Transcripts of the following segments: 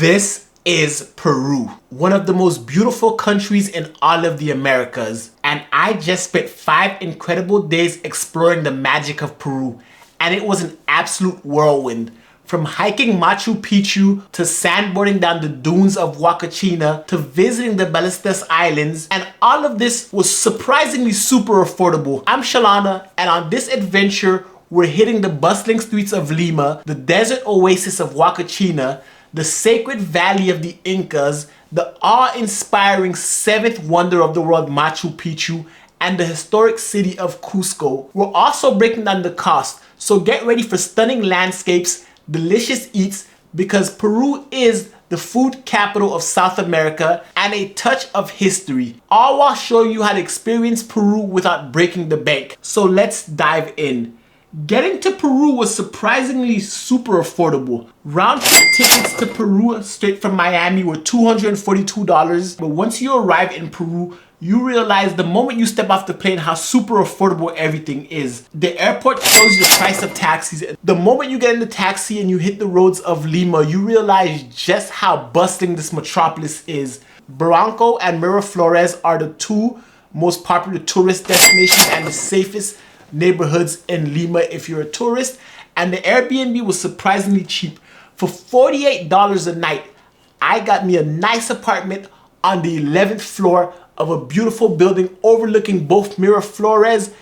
This is Peru, one of the most beautiful countries in all of the Americas. And I just spent 5 incredible days exploring the magic of Peru. And it was an absolute whirlwind. From hiking Machu Picchu to sandboarding down the dunes of Huacachina to visiting the Ballistas Islands, and all of this was surprisingly super affordable. I'm Shalana, and on this adventure, we're hitting the bustling streets of Lima, the desert oasis of Huacachina, the sacred valley of the Incas, the awe-inspiring 7th wonder of the world Machu Picchu, and the historic city of Cusco. We're also breaking down the cost, so get ready for stunning landscapes, delicious eats, because Peru is the food capital of South America and a touch of history, all while showing you how to experience Peru without breaking the bank. So let's dive in. Getting to Peru was surprisingly super affordable. Round trip tickets to Peru straight from Miami were $242, but once you arrive in Peru, you realize the moment you step off the plane how super affordable everything is. The airport shows you the price of taxis. The moment you get in the taxi and you hit the roads of Lima, you realize just how bustling this metropolis is. Barranco and Miraflores are the 2 most popular tourist destinations and the safest neighborhoods in Lima if you're a tourist. And the Airbnb was surprisingly cheap. For $48 a night, I got me a nice apartment on the 11th floor of a beautiful building overlooking both Miraflores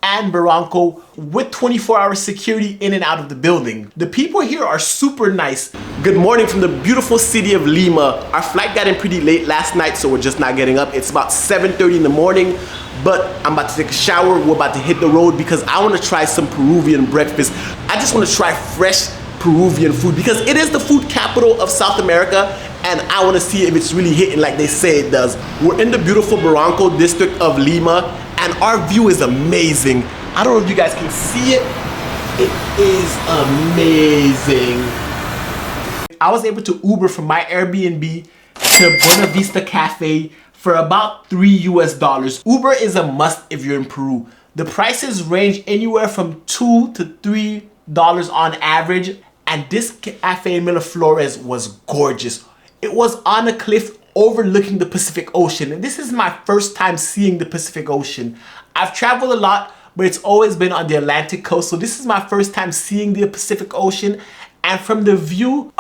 and Barranco with 24-hour security in and out of the building. The people here are super nice. Good morning from the beautiful city of Lima. Our flight got in pretty late last night, so we're just not getting up. It's about 7:30 in the morning, but I'm about to take a shower. We're about to hit the road because I want to try some Peruvian breakfast. I just want to try fresh Peruvian food because it is the food capital of South America, and I want to see if it's really hitting like they say it does. We're in the beautiful Barranco district of Lima, and our view is amazing. I don't know if you guys can see it. It is amazing. I was able to Uber from my Airbnb to Buena Vista Cafe for about $3 US. Uber is a must if you're in Peru. The prices range anywhere from $2 to $3 on average, and this cafe in Miraflores was gorgeous. It was on a cliff overlooking the Pacific Ocean, and this is my first time seeing the Pacific Ocean. I've traveled a lot, but it's always been on the Atlantic coast, so this is my first time seeing the Pacific Ocean, and from the view,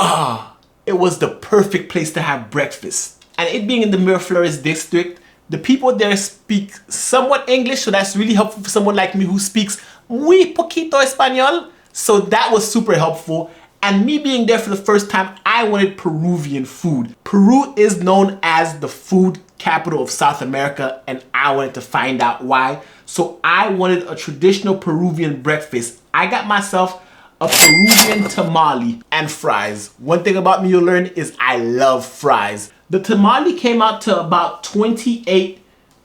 it was the perfect place to have breakfast. And it being in the Miraflores district, the people there speak somewhat English, so that's really helpful for someone like me who speaks muy poquito español. So that was super helpful. And me being there for the first time, I wanted Peruvian food. Peru is known as the food capital of South America, and I wanted to find out why. So I wanted a traditional Peruvian breakfast. I got myself a Peruvian tamale and fries. One thing about me you'll learn is I love fries. The tamale came out to about 28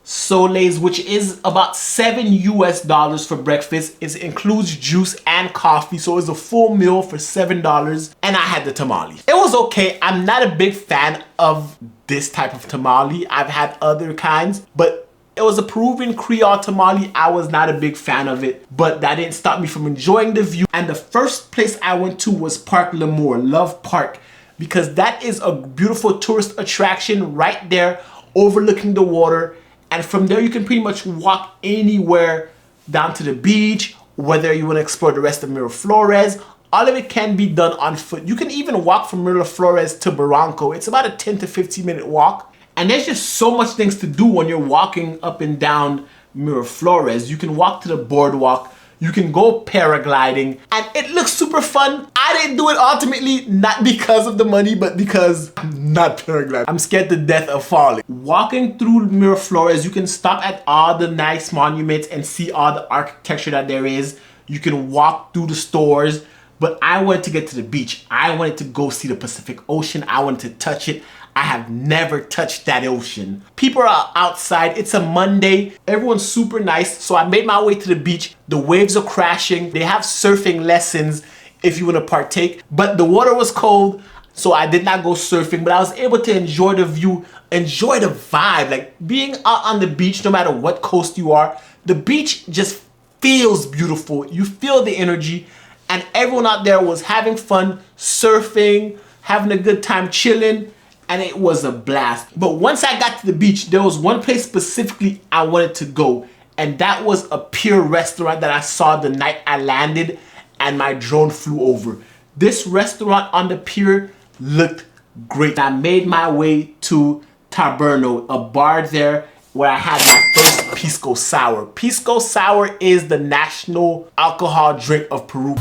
soles, which is about $7 US for breakfast. It includes juice and coffee, so it's a full meal for $7, and I had the tamale. It was okay. I'm not a big fan of this type of tamale. I've had other kinds, but it was a Peruvian Creole tamale. I was not a big fan of it, but that didn't stop me from enjoying the view. And the first place I went to was Park Lemoore, Love Park, because that is a beautiful tourist attraction right there overlooking the water. And from there, you can pretty much walk anywhere down to the beach, whether you want to explore the rest of Miraflores. All of it can be done on foot. You can even walk from Miraflores to Barranco. It's about a 10 to 15 minute walk. And there's just so much things to do when you're walking up and down Miraflores. You can walk to the boardwalk. You can go paragliding, and it looks super fun. I didn't do it ultimately, not because of the money, but because I'm not paragliding. I'm scared to death of falling. Walking through Miraflores, you can stop at all the nice monuments and see all the architecture that there is. You can walk through the stores, but I wanted to get to the beach. I wanted to go see the Pacific Ocean. I wanted to touch it. I have never touched that ocean. People are outside. It's a Monday. Everyone's super nice. So I made my way to the beach. The waves are crashing. They have surfing lessons if you want to partake. But the water was cold, so I did not go surfing. But I was able to enjoy the view, enjoy the vibe. Like being out on the beach, no matter what coast you are, the beach just feels beautiful. You feel the energy. And everyone out there was having fun, surfing, having a good time chilling, and it was a blast. But once I got to the beach, there was one place specifically I wanted to go, and that was a pier restaurant that I saw the night I landed and my drone flew over. This restaurant on the pier looked great. I made my way to Taberno, a bar there where I had my first pisco sour. Pisco sour is the national alcohol drink of Peru.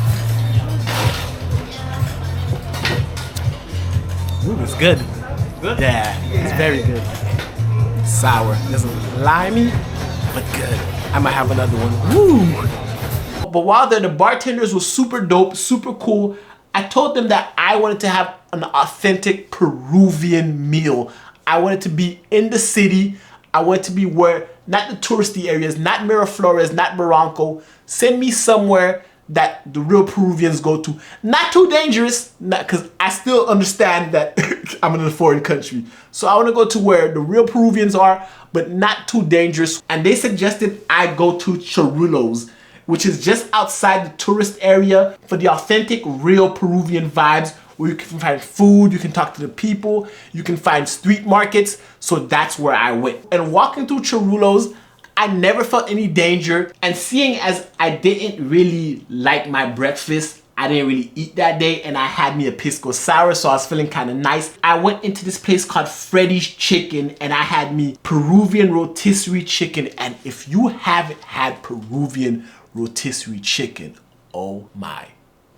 Ooh, it's good. Good? Yeah, it's very good. Sour. It's limey, but good. I might have another one. Woo! But while there, the bartenders were super dope, super cool. I told them that I wanted to have an authentic Peruvian meal. I wanted to be in the city. I wanted to be where, not the touristy areas, not Miraflores, not Barranco. Send me somewhere that the real Peruvians go to. Not too dangerous, because I still understand that I'm in a foreign country. So I want to go to where the real Peruvians are, but not too dangerous. And they suggested I go to Chorrillos, which is just outside the tourist area for the authentic, real Peruvian vibes, where you can find food, you can talk to the people, you can find street markets. So that's where I went. And walking through Chorrillos, I never felt any danger. And seeing as I didn't really like my breakfast, I didn't really eat that day, and I had me a pisco sour, so I was feeling kind of nice. I went into this place called Freddy's Chicken, and I had me Peruvian rotisserie chicken. And if you haven't had Peruvian rotisserie chicken, oh my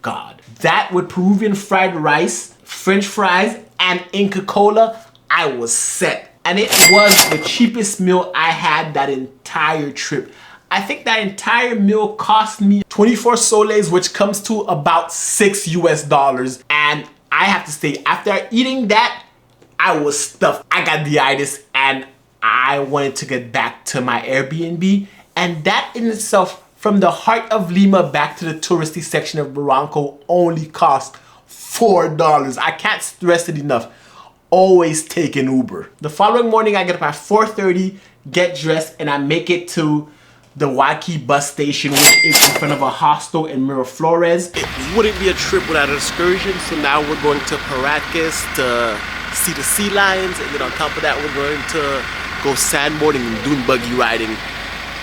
God. That with Peruvian fried rice, French fries, and Inca Cola, I was set. And it was the cheapest meal I had that entire trip. I think that entire meal cost me 24 soles, which comes to about $6 US. And I have to say, after eating that, I was stuffed. I got the itis, and I wanted to get back to my Airbnb. And that in itself, from the heart of Lima back to the touristy section of Barranco, only cost $4. I can't stress it enough. Always take an Uber. The following morning, I get up at 4:30, get dressed, and I make it to the Wayki Bus station, which is in front of a hostel in Miraflores. It wouldn't be a trip without an excursion, so now we're going to Paracas to see the sea lions, and then on top of that, we're going to go sandboarding and dune buggy riding.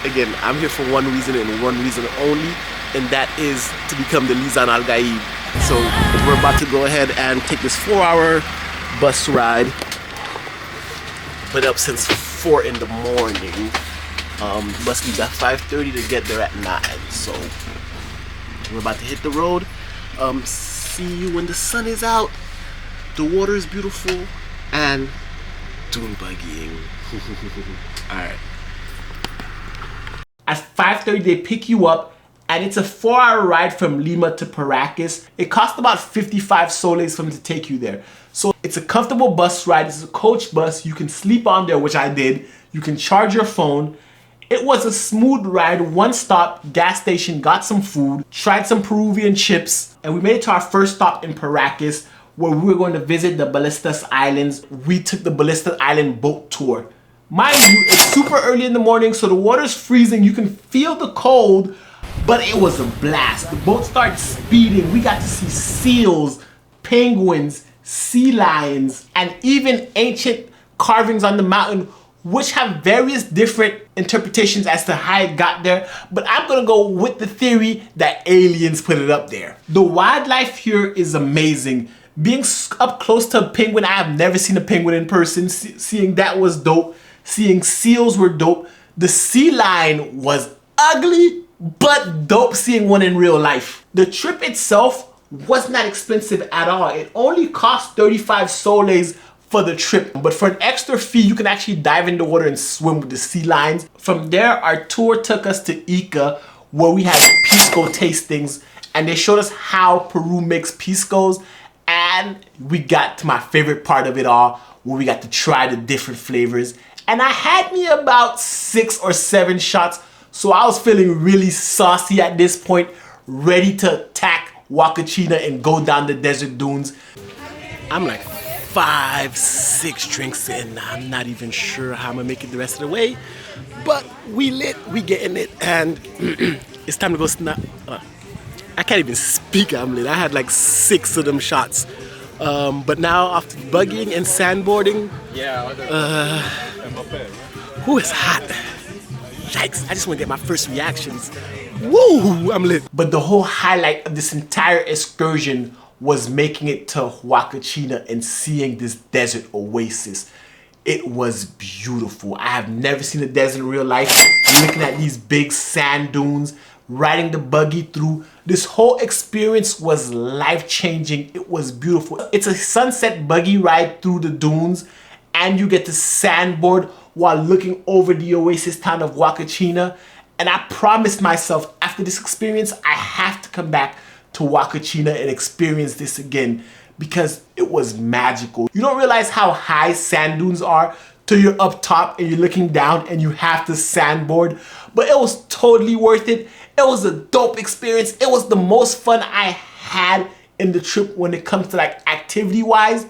Again, I'm here for one reason and one reason only, and that is to become the Lisan Algaib. So we're about to go ahead and take this 4-hour bus ride. Been up since 4 in the morning. Bus leaves at 5:30 to get there at 9. So we're about to hit the road. See you when the sun is out. The water is beautiful, and dune buggying. All right. At 5:30 they pick you up, and it's a 4-hour ride from Lima to Paracas. It costs about 55 soles for them to take you there. So it's a comfortable bus ride. It's a coach bus. You can sleep on there, which I did. You can charge your phone. It was a smooth ride. One stop, gas station, got some food, tried some Peruvian chips, and we made it to our first stop in Paracas, where we were going to visit the Ballistas Islands. We took the Ballistas Island boat tour. Mind you, it's super early in the morning, so the water's freezing. You can feel the cold, but it was a blast. The boat started speeding. We got to see seals, penguins, sea lions, and even ancient carvings on the mountain, which have various different interpretations as to how it got there, but I'm gonna go with the theory that aliens put it up there. The wildlife here is amazing. Being up close to a penguin, I have never seen a penguin in person. Seeing that was dope. Seeing seals were dope. The sea lion was ugly, but dope seeing one in real life. The trip itself was not expensive at all. It only cost 35 soles for the trip, but for an extra fee, you can actually dive in the water and swim with the sea lions. From there, our tour took us to Ica, where we had pisco tastings, and they showed us how Peru makes piscos, and we got to my favorite part of it all, where we got to try the different flavors. And I had me about 6 or 7 shots, so I was feeling really saucy at this point, ready to attack Huacachina and go down the desert dunes. I'm like 5, 6 drinks in. I'm not even sure how I'm gonna make it the rest of the way, but we lit, we getting it, and it's time to go snap. I can't even speak, I'm lit. I had like 6 of them shots, But now after buggying and sandboarding, who is hot? Yikes, I just want to get my first reactions. Woo, I'm lit. But the whole highlight of this entire excursion was making it to Huacachina and seeing this desert oasis. It was beautiful. I have never seen a desert in real life. Looking at these big sand dunes, riding the buggy through. This whole experience was life-changing. It was beautiful. It's a sunset buggy ride through the dunes, and you get to sandboard while looking over the oasis town of Huacachina. And I promised myself after this experience, I have to come back to Huacachina and experience this again because it was magical. You don't realize how high sand dunes are till you're up top and you're looking down and you have to sandboard. But it was totally worth it. It was a dope experience. It was the most fun I had in the trip when it comes to like activity wise,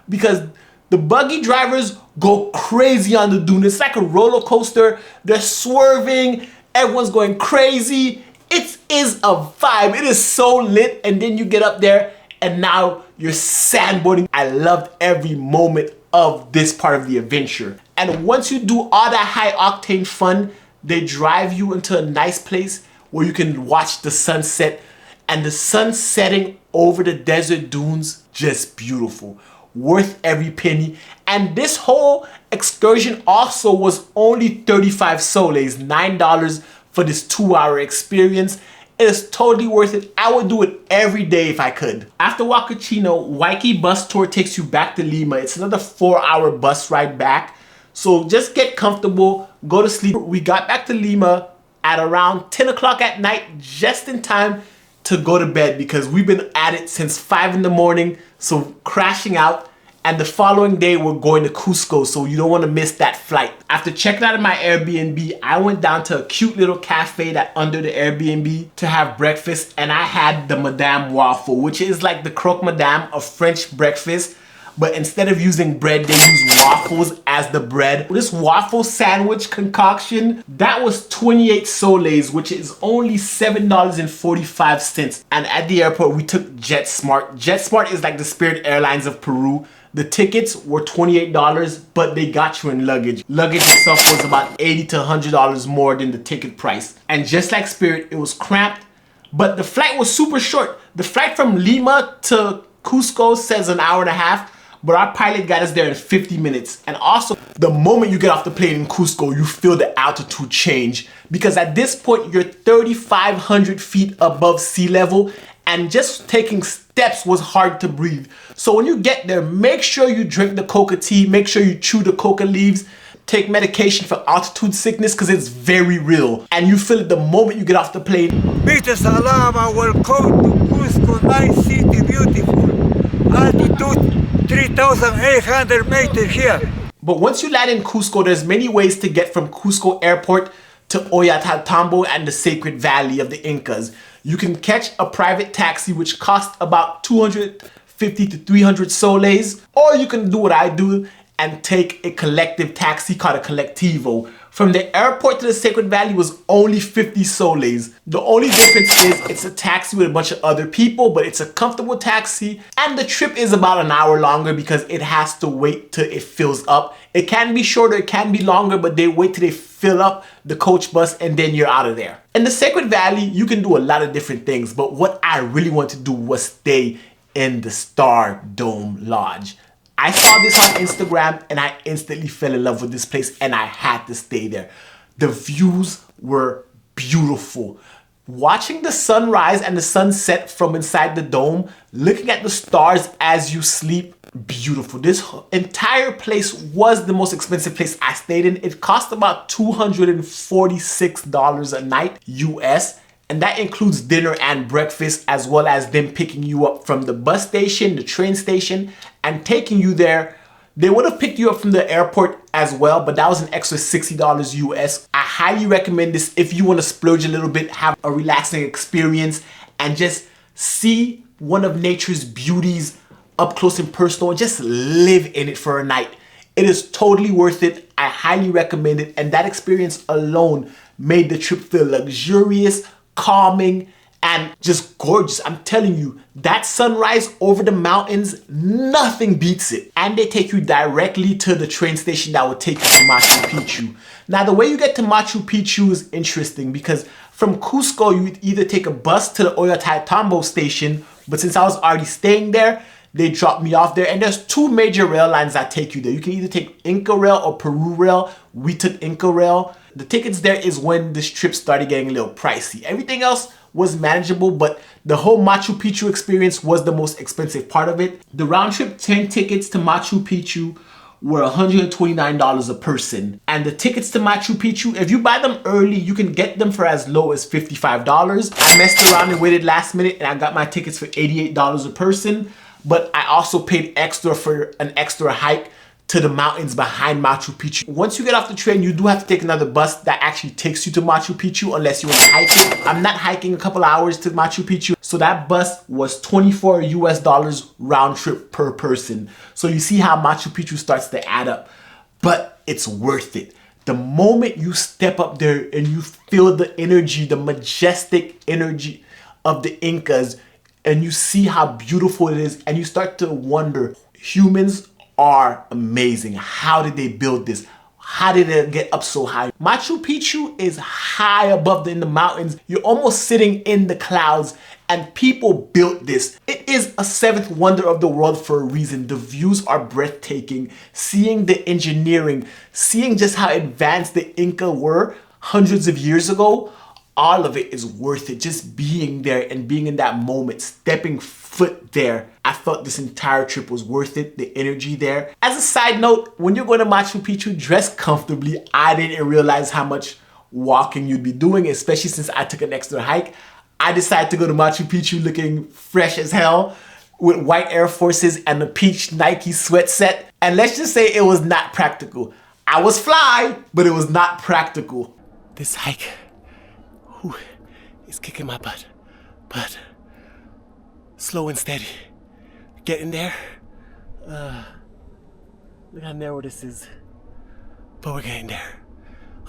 because the buggy drivers go crazy on the dune. It's like a roller coaster. They're swerving. Everyone's going crazy. It is a vibe. It is so lit. And then you get up there and now you're sandboarding. I loved every moment of this part of the adventure. And once you do all that high octane fun, they drive you into a nice place where you can watch the sunset, and the sun setting over the desert dunes, just beautiful. Worth every penny. And this whole excursion also was only 35 soles, $9 for this 2-hour experience. It is totally worth it. I would do it every day if I could. After Huacachina, Wayki Bus tour takes you back to Lima. It's another 4-hour bus ride back. So just get comfortable, go to sleep. We got back to Lima at around 10 o'clock at night, just in time to go to bed because we've been at it since 5 in the morning. So crashing out. And the following day, we're going to Cusco, so you don't want to miss that flight. After checking out of my Airbnb, I went down to a cute little cafe that under the Airbnb to have breakfast, and I had the Madame Waffle, which is like the croque madame of French breakfast, but instead of using bread, they use waffles as the bread. This waffle sandwich concoction, that was 28 soles, which is only $7.45. And at the airport, we took JetSmart. JetSmart is like the Spirit Airlines of Peru. The tickets were $28, but they got you in luggage. Luggage itself was about $80 to $100 more than the ticket price. And just like Spirit, it was cramped, but the flight was super short. The flight from Lima to Cusco says an hour and a half, but our pilot got us there in 50 minutes. And also, the moment you get off the plane in Cusco, you feel the altitude change, because at this point, you're 3,500 feet above sea level, and just taking steps was hard to breathe. So when you get there, make sure you drink the coca tea, make sure you chew the coca leaves, take medication for altitude sickness because it's very real. And you feel it the moment you get off the plane. Mr. Salama, welcome to Cusco, nice city, beautiful. Altitude 3,800 meters here. But once you land in Cusco, there's many ways to get from Cusco Airport to Ollantaytambo and the Sacred Valley of the Incas. You can catch a private taxi which costs about 250 to 300 soles, or you can do what I do and take a collective taxi called a collectivo. From the airport to the Sacred Valley was only 50 soles. The only difference is it's a taxi with a bunch of other people, but it's a comfortable taxi, and the trip is about an hour longer because it has to wait till it fills up. It can be shorter, it can be longer, but they wait till they fill up the coach bus and then you're out of there. In the Sacred Valley, you can do a lot of different things, but what I really wanted to do was stay in the Star Dome Lodge. I saw this on Instagram and I instantly fell in love with this place and I had to stay there. The views were beautiful. Watching the sunrise and the sunset from inside the dome, looking at the stars as you sleep, beautiful. This entire place was the most expensive place I stayed in. It cost about $246 a night US. And that includes dinner and breakfast, as well as them picking you up from the bus station, the train station, and taking you there. They would have picked you up from the airport as well, but that was an extra $60 US. I highly recommend this if you want to splurge a little bit, have a relaxing experience, and just see one of nature's beauties up close and personal, and just live in it for a night. It is totally worth it. I highly recommend it. And that experience alone made the trip feel luxurious, calming, and just gorgeous. I'm telling you, that sunrise over the mountains, nothing beats it. And they take you directly to the train station that will take you to Machu Picchu. Now, the way you get to Machu Picchu is interesting because from Cusco, you would either take a bus to the Ollantaytambo station, but since I was already staying there, they dropped me off there. And there's two major rail lines that take you there. You can either take Inca Rail or Peru Rail. We took Inca Rail. The tickets there is when this trip started getting a little pricey. Everything else was manageable, but the whole Machu Picchu experience was the most expensive part of it. The round trip 10 tickets to Machu Picchu were $129 a person. And the tickets to Machu Picchu, if you buy them early, you can get them for as low as $55. I messed around and waited last minute and I got my tickets for $88 a person. But I also paid extra for an extra hike to the mountains behind Machu Picchu. Once you get off the train, you do have to take another bus that actually takes you to Machu Picchu unless you want to hike it. I'm not hiking a couple hours to Machu Picchu. So that bus was $24 US round trip per person. So you see how Machu Picchu starts to add up, but it's worth it. The moment you step up there and you feel the energy, the majestic energy of the Incas, and you see how beautiful it is, and you start to wonder, humans are amazing. How did they build this? How did it get up so high? Machu Picchu is high above in the mountains. You're almost sitting in the clouds, and people built this. It is a seventh wonder of the world for a reason. The views are breathtaking. Seeing the engineering, seeing just how advanced the Inca were hundreds of years ago, all of it is worth it. Just being there and being in that moment, stepping foot there. I felt this entire trip was worth it, the energy there. As a side note, when you're going to Machu Picchu, dress comfortably. I didn't realize how much walking you'd be doing, especially since I took an extra hike. I decided to go to Machu Picchu looking fresh as hell with white Air Forces and a peach Nike sweat set. And let's just say it was not practical. I was fly, but it was not practical. This hike, it's kicking my butt, but slow and steady. Getting there. Look how narrow this is, but we're getting there.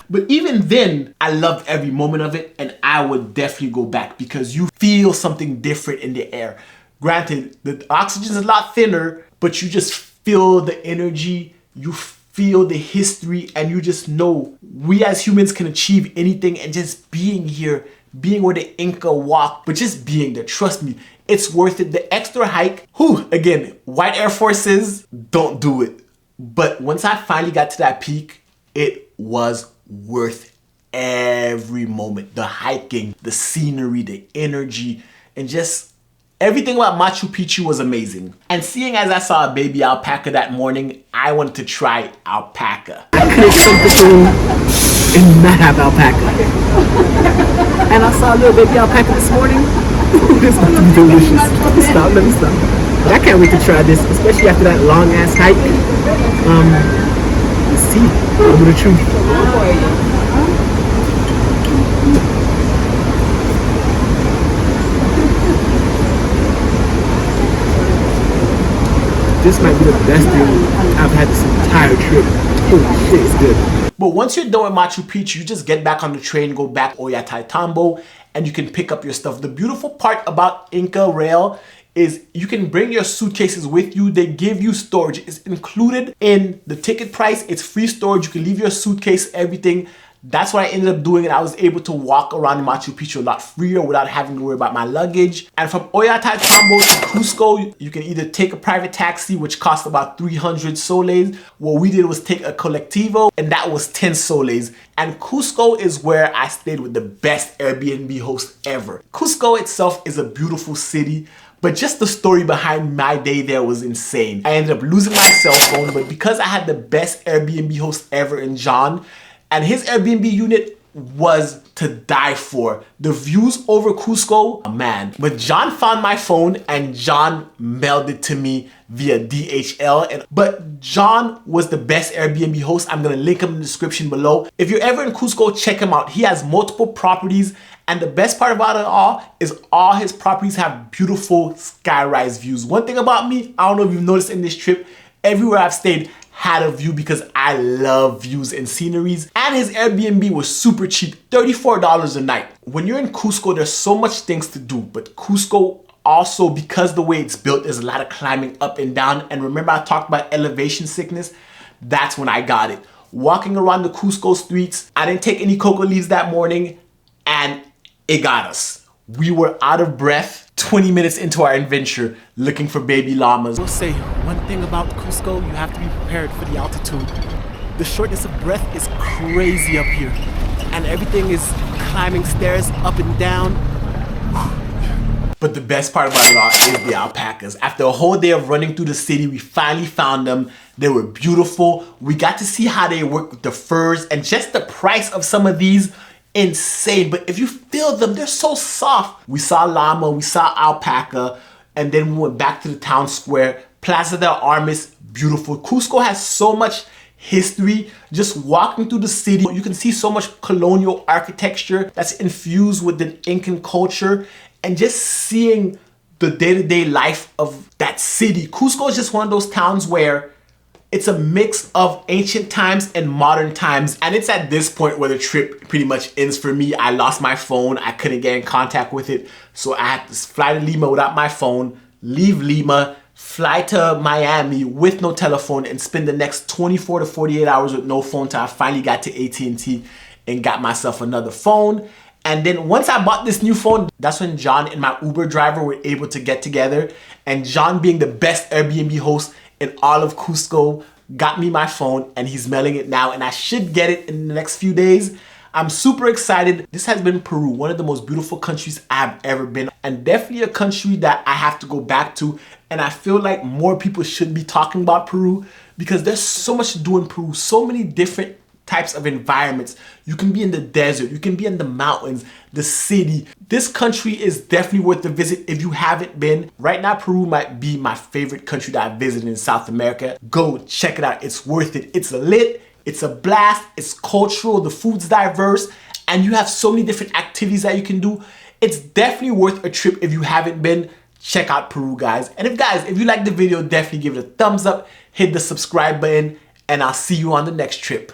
But even then, I loved every moment of it, and I would definitely go back because you feel something different in the air. Granted, the oxygen is a lot thinner, but you just feel the energy, you feel the history, and you just know we as humans can achieve anything. And just being here, being where the Inca walked, but just being there, trust me, it's worth it. The extra hike, again, white Air Forces, don't do it. But once I finally got to that peak, it was worth every moment. The hiking, the scenery, the energy, and just everything about Machu Picchu was amazing. And seeing as I saw a baby alpaca that morning, I wanted to try alpaca. I could come to Peru and not have alpaca. And I saw a little baby alpaca this morning. This is about to be delicious. Let me stop. But I can't wait to try this, especially after that long ass hike. Let's see. Over the truth. This might be the best thing I've had this entire trip. Holy shit, it's good. But once you're done with Machu Picchu, you just get back on the train, go back Ollantaytambo, and you can pick up your stuff. The beautiful part about Inca Rail is you can bring your suitcases with you. They give you storage. It's included in the ticket price. It's free storage. You can leave your suitcase, everything. That's what I ended up doing, and I was able to walk around Machu Picchu a lot freer without having to worry about my luggage. And from Ollantaytambo to Cusco, you can either take a private taxi, which cost about 300 soles. What we did was take a colectivo, and that was 10 soles. And Cusco is where I stayed with the best Airbnb host ever. Cusco itself is a beautiful city, but just the story behind my day there was insane. I ended up losing my cell phone, but because I had the best Airbnb host ever in John, and his Airbnb unit was to die for. The views over Cusco, man. But John found my phone and John mailed it to me via DHL. But John was the best Airbnb host. I'm gonna link him in the description below. If you're ever in Cusco, check him out. He has multiple properties, and the best part about it all is all his properties have beautiful skyrise views. One thing about me, I don't know if you've noticed in this trip, everywhere I've stayed had a view because I love views and sceneries. And his Airbnb was super cheap, $34 a night. When you're in Cusco, there's so much things to do, but Cusco also, because the way it's built, there's a lot of climbing up and down. And remember I talked about elevation sickness? That's when I got it. Walking around the Cusco streets, I didn't take any cocoa leaves that morning, and it got us. We were out of breath 20 minutes into our adventure looking for baby llamas. I will say one thing about Cusco, you have to be prepared for the altitude. The shortness of breath is crazy up here, and everything is climbing stairs up and down. But the best part about it all is the alpacas. After a whole day of running through the city, we finally found them. They were beautiful. We got to see how they work with the furs, and just the price of some of these, insane. But if you feel them, they're so soft. We saw llama, we saw alpaca, and then we went back to the town square. Plaza del Armas, beautiful. Cusco has so much history. Just walking through the city, you can see so much colonial architecture that's infused with the Incan culture, and just seeing the day-to-day life of that city. Cusco is just one of those towns where it's a mix of ancient times and modern times. And it's at this point where the trip pretty much ends for me. I lost my phone. I couldn't get in contact with it. So I had to fly to Lima without my phone, leave Lima, fly to Miami with no telephone, and spend the next 24 to 48 hours with no phone till I finally got to AT&T and got myself another phone. And then once I bought this new phone, that's when John and my Uber driver were able to get together. And John, being the best Airbnb host in all of Cusco, got me my phone, and he's mailing it now, and I should get it in the next few days. I'm super excited. This has been Peru, one of the most beautiful countries I've ever been, and definitely a country that I have to go back to. And I feel like more people should be talking about Peru because there's so much to do in Peru, so many different types of environments. You can be in the desert, you can be in the mountains, the city. This country is definitely worth the visit if you haven't been. Right now, Peru might be my favorite country that I visited in South America. Go check it out, it's worth it. It's lit, it's a blast, it's cultural, the food's diverse, and you have so many different activities that you can do. It's definitely worth a trip if you haven't been. Check out Peru, guys. And if you like the video, definitely give it a thumbs up, hit the subscribe button, and I'll see you on the next trip.